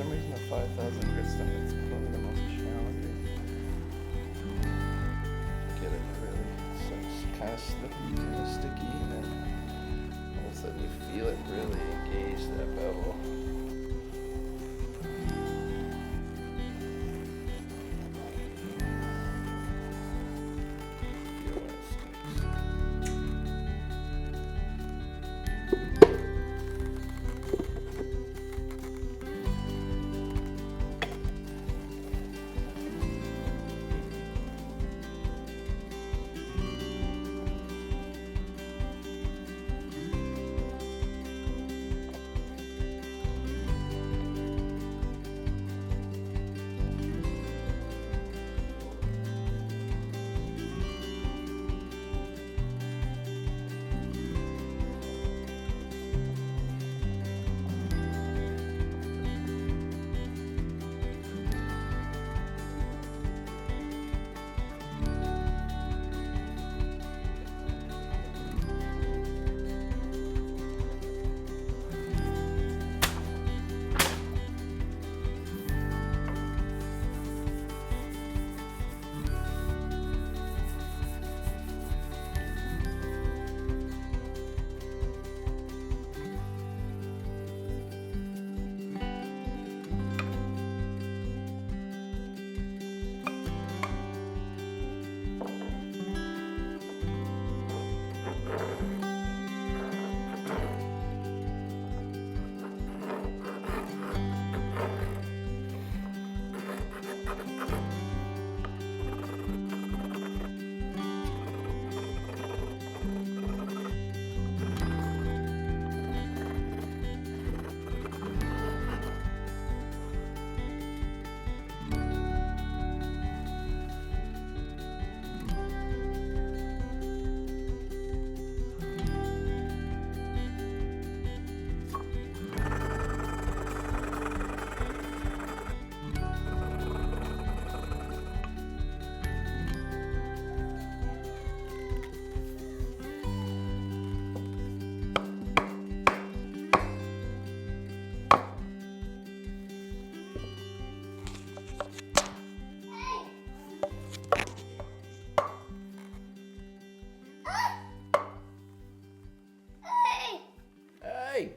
some reason the 5,000 grit stuff is probably the most challenging. Get it really, so it's kind of slippy, kind of sticky, and then all of a sudden you feel it really engage that bevel. Hey!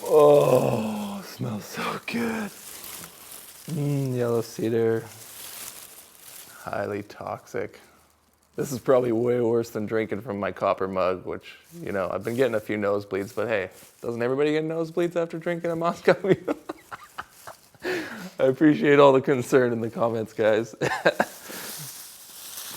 Oh, smells so good. Yellow cedar, highly toxic. This is probably way worse than drinking from my copper mug, which, you know, I've been getting a few nosebleeds, but hey, doesn't everybody get nosebleeds after drinking a Moscow Mule? I appreciate all the concern in the comments, guys.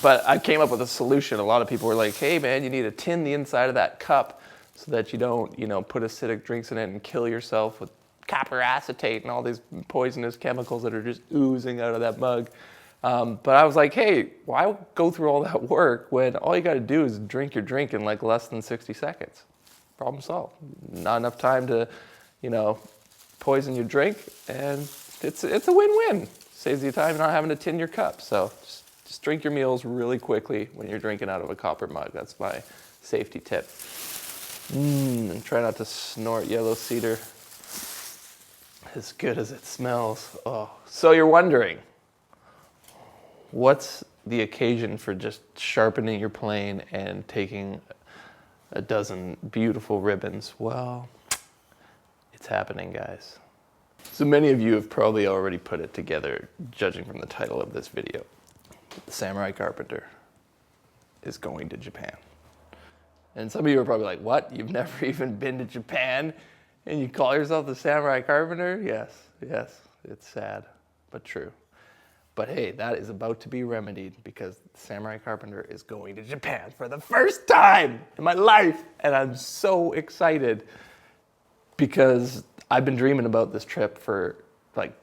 But I came up with a solution. A lot of people were like, hey man, you need to tin the inside of that cup so that you don't, you know, put acidic drinks in it and kill yourself with copper acetate and all these poisonous chemicals that are just oozing out of that mug. But I was like, hey, why go through all that work when all you got to do is drink your drink in like less than 60 seconds? Problem solved. Not enough time to, you know, poison your drink, and it's a win-win. Saves you time not having to tin your cup. So just drink your meals really quickly when you're drinking out of a copper mug. That's my safety tip. And try not to snort yellow cedar. As good as it smells. Oh, so you're wondering, what's the occasion for just sharpening your plane and taking a dozen beautiful ribbons? Well, it's happening, guys. So many of you have probably already put it together, judging from the title of this video. The Samurai Carpenter is going to Japan. And some of you are probably like, what? You've never even been to Japan and you call yourself the Samurai Carpenter? Yes, it's sad, but true. But hey, that is about to be remedied because the Samurai Carpenter is going to Japan for the first time in my life. And I'm so excited because I've been dreaming about this trip for like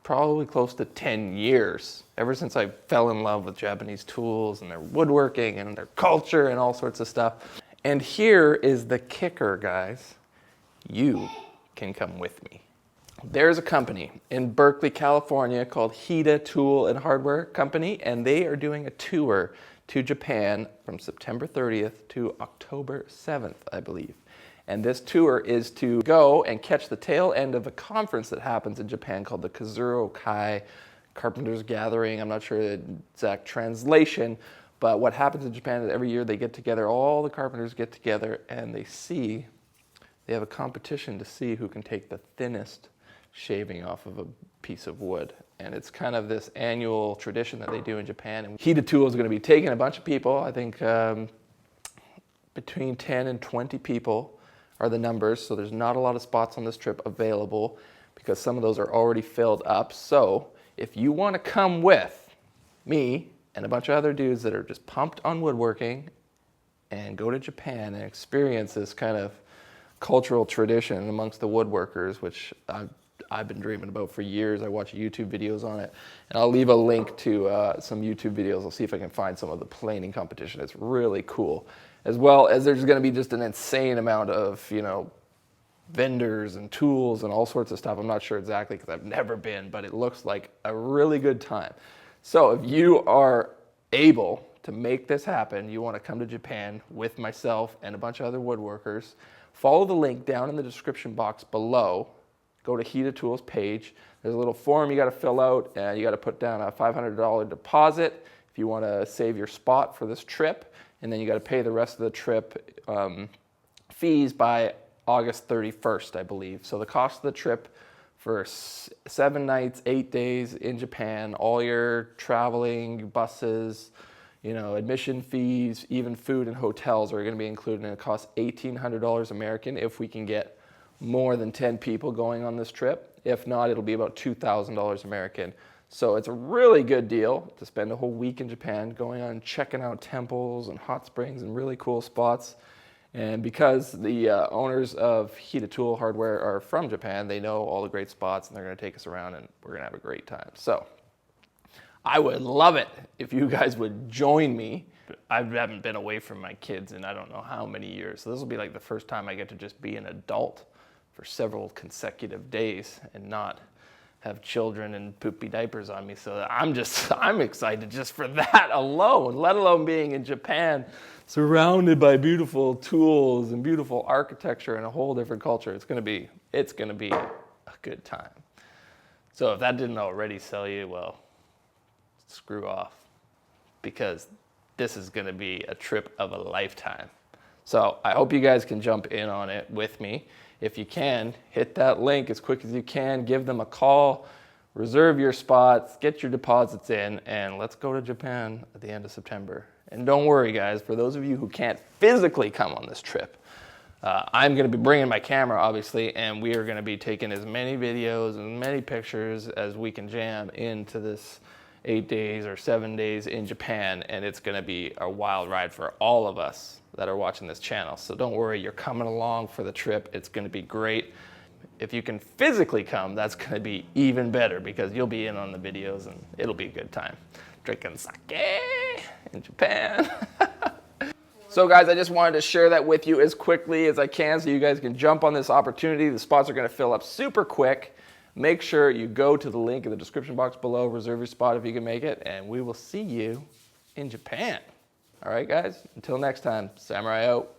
probably close to 10 years, ever since I fell in love with Japanese tools and their woodworking and their culture and all sorts of stuff. And here is the kicker, guys. You can come with me. There's a company in Berkeley, California called Hida Tool and Hardware Company, and they are doing a tour to Japan from September 30th to October 7th, I believe. And this tour is to go and catch the tail end of a conference that happens in Japan called the Kazuro Kai Carpenters Gathering. I'm not sure the exact translation, but what happens in Japan is every year they get together, all the carpenters get together, and they have a competition to see who can take the thinnest shaving off of a piece of wood. And it's kind of this annual tradition that they do in Japan. And Hida Tool is going to be taking a bunch of people, I think between 10 and 20 people are the numbers, so there's not a lot of spots on this trip available because some of those are already filled up. So if you want to come with me and a bunch of other dudes that are just pumped on woodworking and go to Japan and experience this kind of cultural tradition amongst the woodworkers, which I've been dreaming about for years. I watch YouTube videos on it, and I'll leave a link to some YouTube videos. I'll see if I can find some of the planing competition. It's really cool. As well as there's going to be just an insane amount of, vendors and tools and all sorts of stuff. I'm not sure exactly because I've never been, but it looks like a really good time. So if you are able to make this happen, you want to come to Japan with myself and a bunch of other woodworkers, follow the link down in the description box below. Go to Hida Tools page. There's a little form you got to fill out, and you got to put down a $500 deposit if you want to save your spot for this trip. And then you got to pay the rest of the trip fees by August 31st, I believe. So the cost of the trip for 7 nights, 8 days in Japan, all your traveling, buses, admission fees, even food and hotels are going to be included, and it costs $1,800 American if we can get more than 10 people going on this trip. If not, it'll be about $2,000 American. So it's a really good deal to spend a whole week in Japan going on checking out temples and hot springs and really cool spots. And because the owners of Hida Tool Hardware are from Japan, they know all the great spots, and they're going to take us around, and we're going to have a great time. So I would love it if you guys would join me. I haven't been away from my kids in I don't know how many years. So this will be like the first time I get to just be an adult for several consecutive days and not have children and poopy diapers on me. So I'm excited just for that alone, let alone being in Japan, surrounded by beautiful tools and beautiful architecture and a whole different culture. It's gonna be a good time. So if that didn't already sell you, well, screw off, because this is gonna be a trip of a lifetime. So I hope you guys can jump in on it with me. If you can, hit that link as quick as you can, give them a call, reserve your spots, get your deposits in, and let's go to Japan at the end of September. And don't worry, guys, for those of you who can't physically come on this trip, I'm going to be bringing my camera, obviously, and we are going to be taking as many videos and many pictures as we can jam into this 8 days or 7 days in Japan, and it's going to be a wild ride for all of us that are watching this channel. So don't worry, you're coming along for the trip. It's going to be great. If you can physically come, that's going to be even better because you'll be in on the videos and it'll be a good time. Drinking sake in Japan. So guys, I just wanted to share that with you as quickly as I can so you guys can jump on this opportunity. The spots are going to fill up super quick. Make sure you go to the link in the description box below, reserve your spot if you can make it, and we will see you in Japan. All right, guys, until next time, Samurai out.